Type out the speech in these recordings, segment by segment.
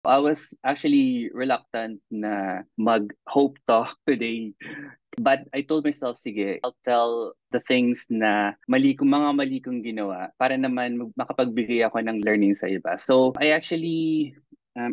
I was actually reluctant na mag-hope talk today. But I told myself, sige, I'll tell the things na mga mali kong ginawa para naman makapagbigay ako ng learning sa iba. So I actually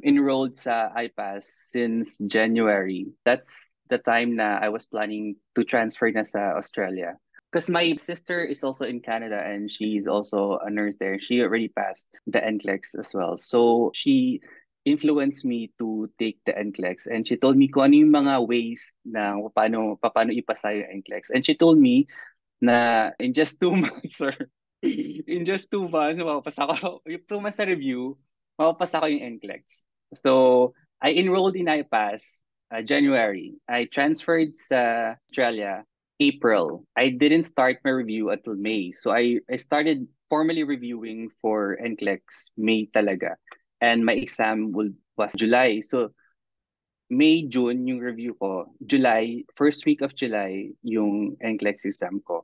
enrolled sa IPAS since January. That's the time na I was planning to transfer na sa Australia. Because my sister is also in Canada and she's also a nurse there. She already passed the NCLEX as well. So she influenced me to take the NCLEX and she told me kung ano yung mga ways na paano ipasa yung NCLEX. And she told me na in just 2 months or in just 2 months, mapapasa ko, yung 2 months na review, mapapasa ko yung NCLEX. So, I enrolled in IPAS January. I transferred sa Australia April. I didn't start my review until May. So, I started formally reviewing for NCLEX May talaga. And my exam was July. So, May, June yung review ko. July, first week of July, yung NCLEX exam ko.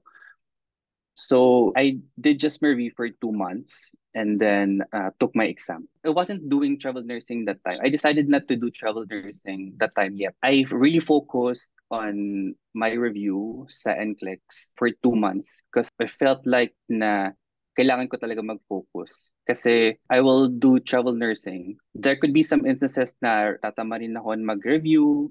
So I did just my review for 2 months and then took my exam. I wasn't doing travel nursing that time. I decided not to do travel nursing that time yet. I really focused on my review sa NCLEX for 2 months because I felt like na kailangan ko talaga mag-focus. Kasi I will do travel nursing. There could be some instances na tatama rin ako mag-review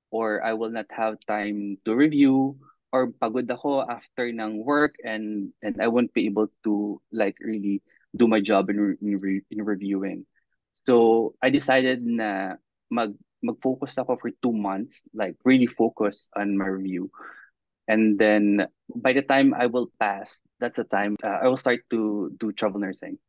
or I will not have time to review or pagod ako after ng work and I won't be able to like really do my job in reviewing. So I decided na mag-focus ako for 2 months, like really focus on my review. And then by the time I will pass, that's the time I will start to do travel nursing.